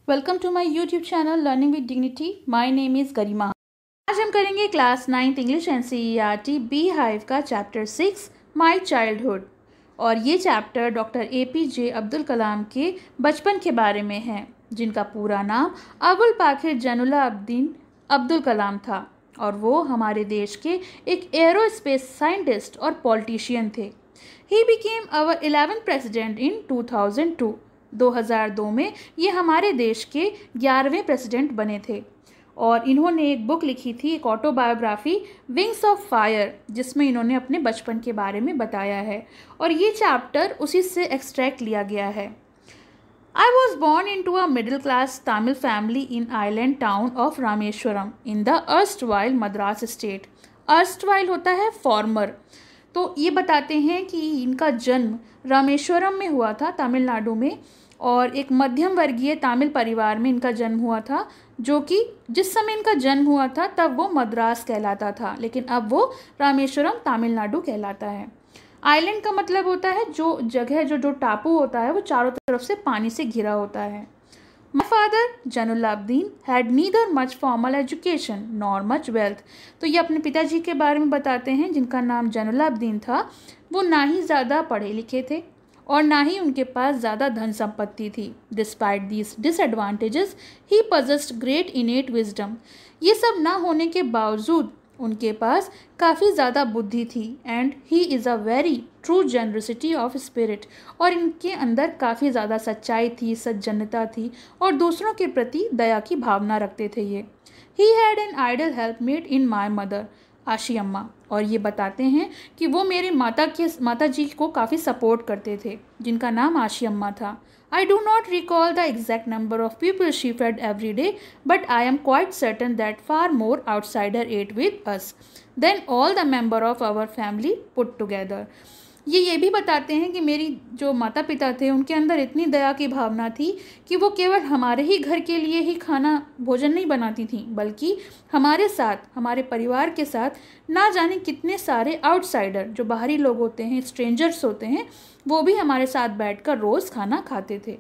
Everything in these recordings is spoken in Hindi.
Welcome to my YouTube channel learning with dignity. My name is Garima. आज हम करेंगे class 9th English NCERT beehive का चैप्टर 6 माय चाइल्डहुड। और ये chapter doctor APJ Abdul Kalam के बचपन के बारे में है, जिनका पूरा नाम अबुल पाखिर जैनुलाब्दीन अब्दुल कलाम था और वो हमारे देश के एक एरोस्पेस साइंटिस्ट और पॉलिटिशियन थे। He became our 11th president in 2002। 2002 में ये हमारे देश के 11वें प्रेसिडेंट बने थे और इन्होंने एक बुक लिखी थी, एक ऑटोबायोग्राफी विंग्स ऑफ फायर, जिसमें इन्होंने अपने बचपन के बारे में बताया है और ये चैप्टर उसी से एक्सट्रैक्ट लिया गया है। I was born into a middle class Tamil family in island town of Rameshwaram in the erstwhile Madras state। erstwhile होता है फॉर्मर। तो ये बताते हैं कि इनका जन्म रामेश्वरम में हुआ था, तमिलनाडु में, और एक मध्यम वर्गीय तमिल परिवार में इनका जन्म हुआ था, जो कि जिस समय इनका जन्म हुआ था तब वो मद्रास कहलाता था, लेकिन अब वो रामेश्वरम तमिलनाडु कहलाता है। आइलैंड का मतलब होता है जो जगह जो टापू होता है वो चारों तरफ से पानी से घिरा होता है। My father, Jainullaब्दीन, had neither much formal education nor much wealth। तो ये अपने पिताजी के बारे में बताते हैं, जिनका नाम जैनुलाब्दीन था। वो ना ही ज़्यादा पढ़े लिखे थे और ना ही उनके पास ज़्यादा धन संपत्ति थी। Despite these disadvantages, he possessed great innate wisdom। ये सब ना होने के बावजूद उनके पास काफ़ी ज़्यादा बुद्धि थी। And he is a very true generosity of spirit. और इनके अंदर काफ़ी ज़्यादा सच्चाई थी, सज्जनता थी और दूसरों के प्रति दया की भावना रखते थे ये। He had an ideal helpmate in my mother, Ashiamma. और ये बताते हैं कि वो मेरे माता जी को काफ़ी सपोर्ट करते थे, जिनका नाम आशी अम्मा था। I do not recall the exact number of people she fed every day, but I am quite certain that far more outsider ate with us than all the member of our family put together। ये भी बताते हैं कि मेरी जो माता पिता थे उनके अंदर इतनी दया की भावना थी कि वो केवल हमारे ही घर के लिए ही खाना भोजन नहीं बनाती थी, बल्कि हमारे साथ, हमारे परिवार के साथ ना जाने कितने सारे आउटसाइडर, जो बाहरी लोग होते हैं, स्ट्रेंजर्स होते हैं, वो भी हमारे साथ बैठकर रोज़ खाना खाते थे।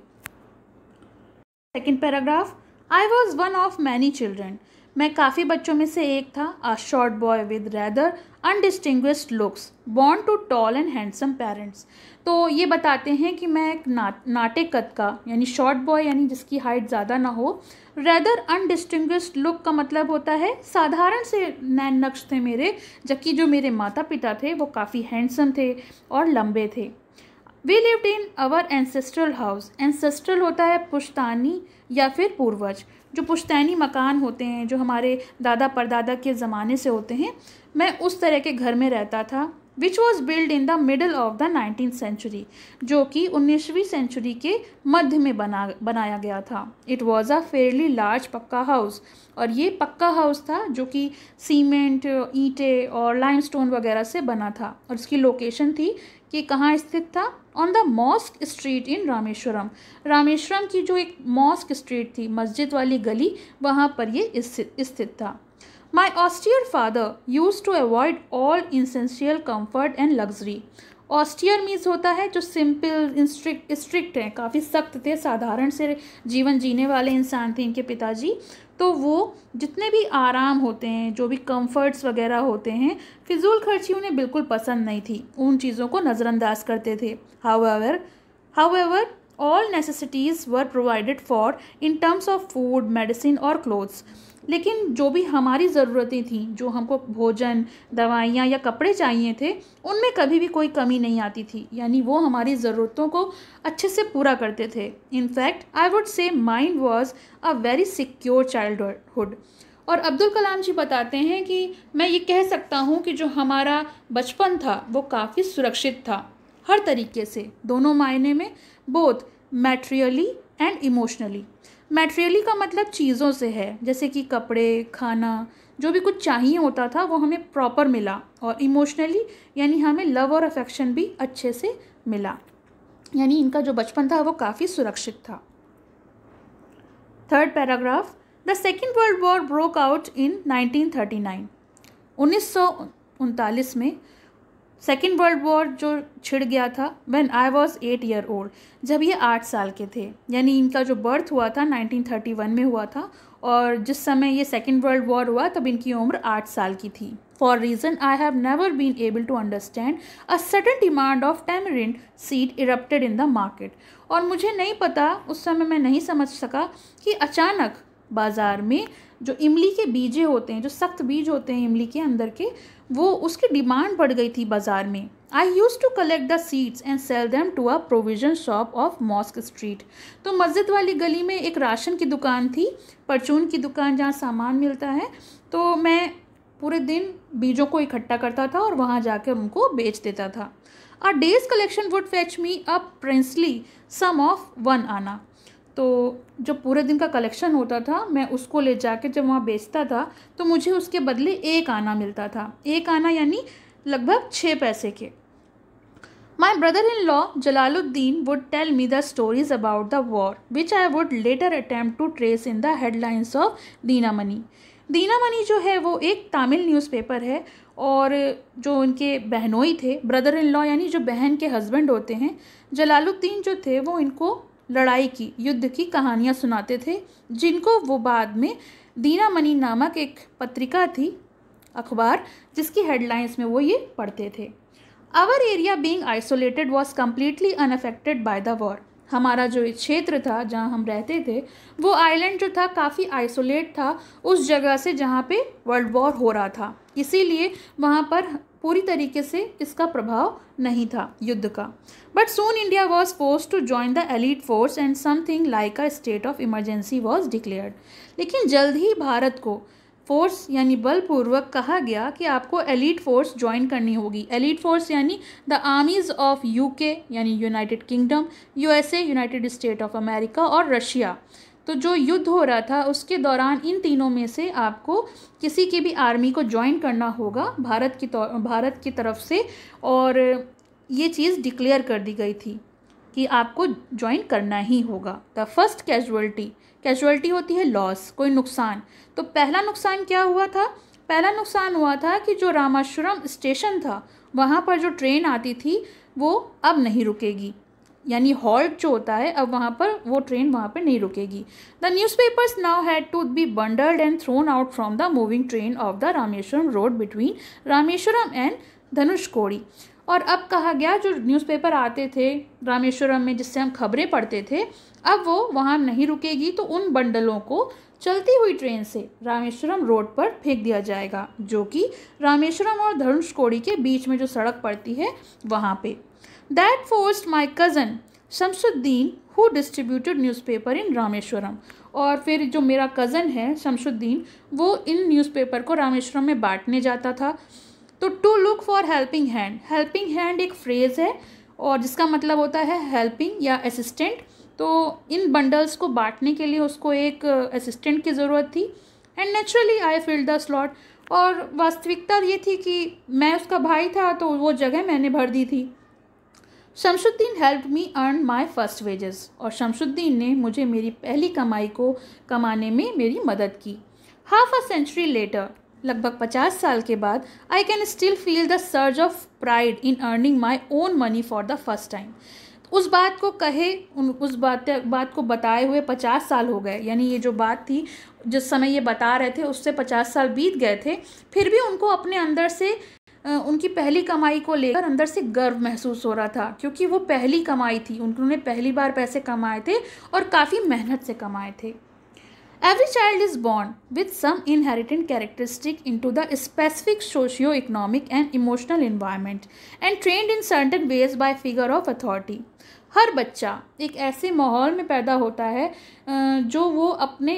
Second paragraph. I was one of many children. मैं काफ़ी बच्चों में से एक था। A short boy with rather undistinguished looks, born to tall and handsome parents. तो ये बताते हैं कि मैं एक नाटे कद का, यानी शॉर्ट बॉय यानी जिसकी हाइट ज़्यादा ना हो। रैदर अनडिस्टिंग्विश्ड लुक का मतलब होता है साधारण से नैन नक्श थे मेरे, जबकि जो मेरे माता पिता थे वो काफ़ी हैंडसम थे और लंबे थे। We lived in our ancestral house. Ancestral होता है पुश्तैनी या फिर पूर्वज। जो पुश्तैनी मकान होते हैं, जो हमारे दादा परदादा के ज़माने से होते हैं, मैं उस तरह के घर में रहता था। Which was build in the middle of the 19th century, जो कि 19वीं सेंचुरी के मध्य में बनाया गया था। It was a fairly large पक्का हाउस। और ये पक्का हाउस था जो कि सीमेंट, ईंटें और लाइमस्टोन वगैरह से बना था। और इसकी लोकेशन थी कि कहाँ स्थित था, on the mosque street in Rameswaram. Rameswaram की जो एक मॉस्क स्ट्रीट थी, मस्जिद वाली गली, वहाँ पर ये स्थित था। My austere father use to avoid all inessential comfort and luxury. Austere means होता है जो सिंपल, स्ट्रिक्ट हैं, काफ़ी सख्त थे, साधारण से जीवन जीने वाले इंसान थे इनके पिताजी। तो वो जितने भी आराम होते हैं, जो भी कंफर्ट्स वगैरह होते हैं, फिजूल खर्ची उन्हें बिल्कुल पसंद नहीं थी, उन चीज़ों को नज़रअंदाज करते थे। However all necessities were provided for in terms of food, medicine और क्लोथ्स। लेकिन जो भी हमारी ज़रूरतें थीं, जो हमको भोजन, दवाइयाँ या कपड़े चाहिए थे, उनमें कभी भी कोई कमी नहीं आती थी, यानी वो हमारी ज़रूरतों को अच्छे से पूरा करते थे। In fact I would say mind was a very secure childhood. और अब्दुल कलाम जी बताते हैं कि मैं ये कह सकता हूँ कि जो हमारा बचपन था वो काफ़ी सुरक्षित था, हर तरीके से, दोनों मायने में, बोथ मैटेरियली एंड इमोशनली। मैटेरियली का मतलब चीज़ों से है, जैसे कि कपड़े, खाना, जो भी कुछ चाहिए होता था वो हमें प्रॉपर मिला। और इमोशनली यानी हमें लव और अफेक्शन भी अच्छे से मिला, यानी इनका जो बचपन था वो काफ़ी सुरक्षित था। Third paragraph. The second world war broke out in 1939। 1939 में सेकेंड वर्ल्ड वॉर जो छिड़ गया था when I was 8 year old, जब ये 8 साल के थे। यानी इनका जो बर्थ हुआ था 1931 में हुआ था और जिस समय ये सेकेंड वर्ल्ड वॉर हुआ तब इनकी उम्र 8 साल की थी। For reason I have never been able to understand a sudden demand of tamarind seed erupted in the market. और मुझे नहीं पता, उस समय मैं नहीं समझ सका कि अचानक बाज़ार में जो इमली के बीजे होते हैं, जो सख्त बीज होते हैं इमली के अंदर के, वो उसकी डिमांड बढ़ गई थी बाज़ार में। I use to collect the seeds and sell them to a provision shop of mosque street. तो मस्जिद वाली गली में एक राशन की दुकान थी, परचून की दुकान जहाँ सामान मिलता है। तो मैं पूरे दिन बीजों को इकट्ठा करता था और वहाँ जाकर उनको बेच देता था। A days collection would fetch me a princely sum of 1 anna. तो जो पूरे दिन का कलेक्शन होता था मैं उसको ले जाके जब वहाँ बेचता था तो मुझे उसके बदले 1 आना मिलता था। 1 आना यानी लगभग 6 पैसे के। My brother-in-law Jalaluddin would tell me the stories about the war, which I would later attempt to trace in the headlines of Dinamani. दीनामणि जो है वो एक तमिल न्यूज़पेपर है और जो उनके बहनोई थे, ब्रदर इन लॉ यानी जो बहन के हस्बैंड होते हैं, जलालुद्दीन जो थे वो इनको लड़ाई की, युद्ध की कहानियाँ सुनाते थे, जिनको वो बाद में दीनामणि नामक एक पत्रिका थी, अखबार, जिसकी हेडलाइंस में वो ये पढ़ते थे। Our area being isolated was completely unaffected by the war. हमारा जो क्षेत्र था जहाँ हम रहते थे वो आइलैंड जो था काफ़ी आइसोलेट था उस जगह से जहाँ पे वर्ल्ड वॉर हो रहा था, इसीलिए वहाँ पर पूरी तरीके से इसका प्रभाव नहीं था युद्ध का। But soon India was forced to join the elite force and something like a state of emergency was declared. लेकिन जल्द ही भारत को फोर्स यानी बलपूर्वक कहा गया कि आपको एलीट फोर्स ज्वाइन करनी होगी। एलीट फोर्स यानी द आर्मीज़ ऑफ यूके यानी United kingdom, USA United state of America और रशिया। तो जो युद्ध हो रहा था उसके दौरान इन तीनों में से आपको किसी की भी आर्मी को ज्वाइन करना होगा भारत की तरफ से, और ये चीज़ डिक्लेयर कर दी गई थी कि आपको ज्वाइन करना ही होगा। द फर्स्ट कैजुअल्टी होती है लॉस, कोई नुकसान। तो पहला नुकसान क्या हुआ था? पहला नुकसान हुआ था कि जो रामेश्वरम स्टेशन था वहाँ पर जो ट्रेन आती थी वो अब नहीं रुकेगी, यानी हॉल्ट जो होता है अब वहाँ पर वो ट्रेन वहाँ पर नहीं रुकेगी। The newspapers now had to be bundled and thrown out from the moving train of the Rameswaram road between Rameswaram and Dhanushkodi. और अब कहा गया जो न्यूज़पेपर आते थे रामेश्वरम में जिससे हम खबरें पढ़ते थे, अब वो वहाँ नहीं रुकेगी, तो उन बंडलों को चलती हुई ट्रेन से रामेश्वरम रोड पर फेंक दिया जाएगा, जो कि रामेश्वरम और धनुषकोडी के बीच में जो सड़क पड़ती है वहाँ पे। That forced my cousin Shamsuddin who distributed newspaper इन रामेश्वरम। और फिर जो मेरा कज़न है शमसुद्दीन, वो इन न्यूज़पेपर को रामेश्वरम में बांटने जाता था। तो to look for helping hand, helping hand एक फ्रेज़ है और जिसका मतलब होता है हेल्पिंग या असिस्टेंट। तो इन बंडल्स को बांटने के लिए उसको एक असिस्टेंट की ज़रूरत थी। And naturally I filled the slot, और वास्तविकता ये थी कि मैं उसका भाई था तो वो जगह मैंने भर दी थी। Shamsuddin helped me earn my first wages, और शमसुद्दीन ने मुझे मेरी पहली कमाई को कमाने में मेरी मदद की। हाफ अ सेंचुरी लेटर, लगभग 50 साल के बाद, I can still feel the surge of pride in earning my own money for the first time. उस बात को उस बात को बताए हुए 50 साल हो गए, यानी ये जो बात थी जिस समय ये बता रहे थे उससे 50 साल बीत गए थे, फिर भी उनको अपने अंदर से उनकी पहली कमाई को लेकर अंदर से गर्व महसूस हो रहा था, क्योंकि वो पहली कमाई थी, उन्होंने पहली बार पैसे कमाए थे और काफ़ी मेहनत से कमाए थे। Every child is born with some inherent characteristic into the specific socio-economic and emotional environment and trained in certain ways by figure of authority. हर बच्चा एक ऐसे माहौल में पैदा होता है जो वो अपने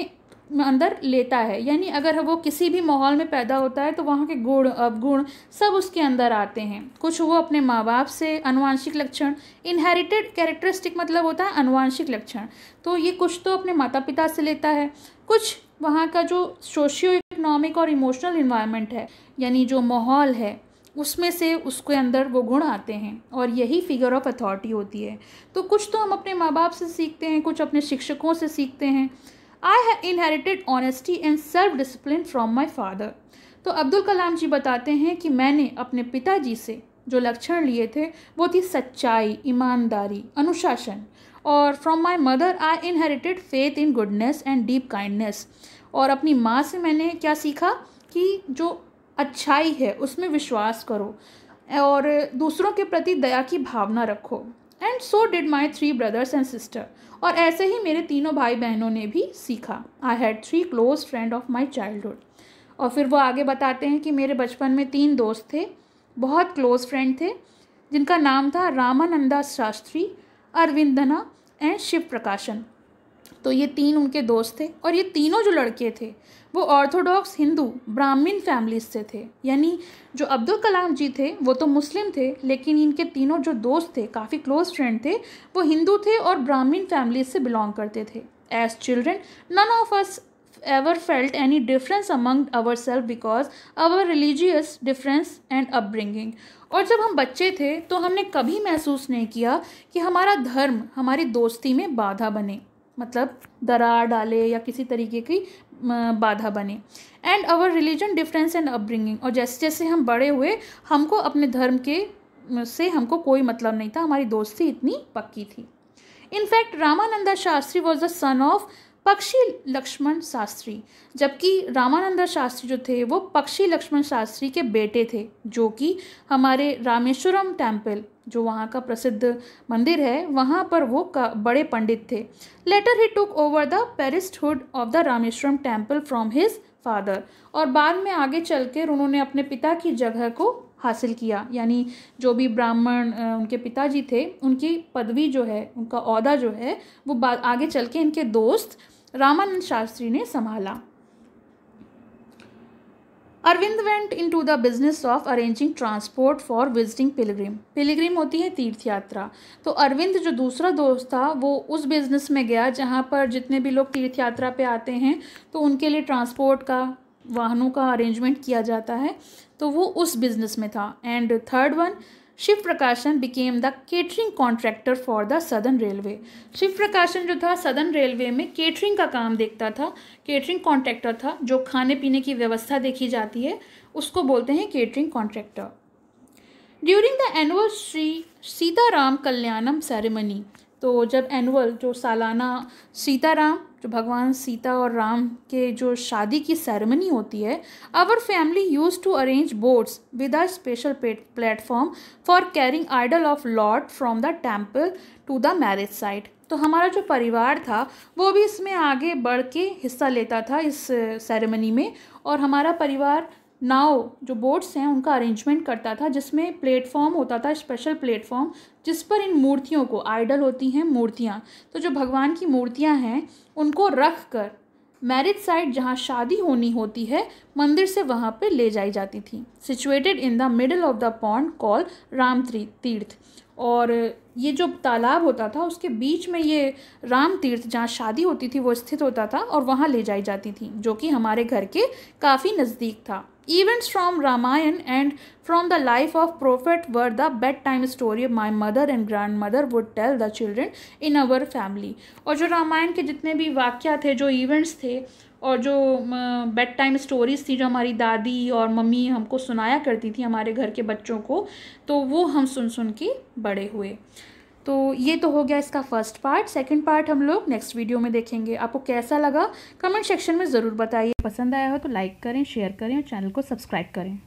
अंदर लेता है, यानी अगर वो किसी भी माहौल में पैदा होता है तो वहाँ के गुण अवगुण सब उसके अंदर आते हैं। कुछ वो अपने माँ बाप से अनुवांशिक लक्षण, इनहेरिटेड कैरेक्टरिस्टिक मतलब होता है अनुवांशिक लक्षण, तो ये कुछ तो अपने माता पिता से लेता है, कुछ वहाँ का जो सोशियो इकोनॉमिक और इमोशनल इन्वायरमेंट है, यानी जो माहौल है उसमें से उसके अंदर वो गुण आते हैं, और यही फिगर ऑफ अथॉरिटी होती है। तो कुछ तो हम अपने माँ बाप से सीखते हैं, कुछ अपने शिक्षकों से सीखते हैं। I have inherited honesty and self discipline from my father. तो अब्दुल कलाम जी बताते हैं कि मैंने अपने पिताजी से जो लक्षण लिए थे वो थी सच्चाई, ईमानदारी, अनुशासन। और from my mother I inherited faith in goodness and deep kindness. और अपनी माँ से मैंने क्या सीखा कि जो अच्छाई है उसमें विश्वास करो और दूसरों के प्रति दया की भावना रखो। And so did my 3 brothers and sister. और ऐसे ही मेरे तीनों भाई बहनों ने भी सीखा। I had 3 close friend of my childhood. और फिर वो आगे बताते हैं कि मेरे बचपन में 3 दोस्त थे, बहुत क्लोज फ्रेंड थे, जिनका नाम था रामानंदा शास्त्री, अरविंदना एंड शिव प्रकाशन। तो ये 3 उनके दोस्त थे और ये तीनों जो लड़के थे वो ऑर्थोडॉक्स हिंदू ब्राह्मण फैमिलीज से थे। यानी जो अब्दुल कलाम जी थे वो तो मुस्लिम थे, लेकिन इनके तीनों जो दोस्त थे, काफ़ी क्लोज फ्रेंड थे, वो हिंदू थे और ब्राह्मण फैमिलीज से बिलोंग करते थे। As children none of us ever felt any difference among ourselves because our religious difference and upbringing। और जब हम बच्चे थे तो हमने कभी महसूस नहीं किया कि हमारा धर्म हमारी दोस्ती में बाधा बने, मतलब दरार डाले या किसी तरीके की बाधा बने। And our religion difference and upbringing. और जैसे जैसे हम बड़े हुए हमको अपने धर्म के से हमको कोई मतलब नहीं था, हमारी दोस्ती इतनी पक्की थी। In fact Ramananda Shastri was the son of पक्षी लक्ष्मण शास्त्री। जबकि रामानंदा शास्त्री जो थे वो पक्षी लक्ष्मण शास्त्री के बेटे थे, जो कि हमारे रामेश्वरम टेम्पल, जो वहाँ का प्रसिद्ध मंदिर है, वहाँ पर वो बड़े पंडित थे। Later he took over the priesthood of the Rameswaram temple from his father. और बाद में आगे चलकर उन्होंने अपने पिता की जगह को हासिल किया। यानी जो भी ब्राह्मण उनके पिताजी थे, उनकी पदवी जो है, उनका ओहदा जो है, वो आगे चल के इनके दोस्त रामानंद शास्त्री ने संभाला। Arvind went into the business of arranging transport for visiting pilgrim. Pilgrim होती है तीर्थ यात्रा। तो अरविंद जो दूसरा दोस्त था वो उस बिजनेस में गया जहाँ पर जितने भी लोग तीर्थ यात्रा पे आते हैं तो उनके लिए ट्रांसपोर्ट का, वाहनों का अरेंजमेंट किया जाता है, तो वो उस बिजनेस में था। And third one, Shiv Prakashan became the catering contractor for the southern railway. Shiv Prakashan जो था सदर्न रेलवे में केटरिंग का काम देखता था, केटरिंग कॉन्ट्रैक्टर था। जो खाने पीने की व्यवस्था देखी जाती है उसको बोलते हैं catering contractor. During the annual Shri Sitarama Kalyanam ceremony. तो जब एनुअल, जो सालाना सीताराम, जो भगवान सीता और राम के जो शादी की सेरेमनी होती है, our family use to arrange boats with a special platform for carrying idol of lord from the temple to the marriage site. तो हमारा जो परिवार था वो भी इसमें आगे बढ़ के हिस्सा लेता था इस सेरेमनी में। और हमारा परिवार नाव, जो बोट्स हैं, उनका अरेंजमेंट करता था, जिसमें प्लेटफॉर्म होता था, स्पेशल प्लेटफॉर्म, जिस पर इन मूर्तियों को, आइडल होती हैं मूर्तियाँ, तो जो भगवान की मूर्तियाँ हैं उनको रख कर मैरिज साइट, जहाँ शादी होनी होती है, मंदिर से वहाँ पे ले जाई जाती थी। Situated in the middle of the pond call Ram तीर्थ। और ये जो तालाब होता था उसके बीच में ये राम तीर्थ, जहाँ शादी होती थी, वो स्थित होता था और वहाँ ले जाई जाती थी, जो कि हमारे घर के काफ़ी नज़दीक था। Events from Ramayana and from the life of prophet were the bedtime story my mother and grandmother would tell the children in our family। और जो रामायण के जितने भी वाक्य थे, जो इवेंट्स थे और जो बेड टाइम स्टोरीज थी, जो हमारी दादी और मम्मी हमको सुनाया करती थी हमारे घर के बच्चों को, तो वो हम सुन सुन के बड़े हुए। तो ये तो हो गया इसका फर्स्ट पार्ट। सेकंड पार्ट हम लोग नेक्स्ट वीडियो में देखेंगे। आपको कैसा लगा कमेंट सेक्शन में ज़रूर बताइए। पसंद आया हो तो लाइक करें, शेयर करें और चैनल को सब्सक्राइब करें।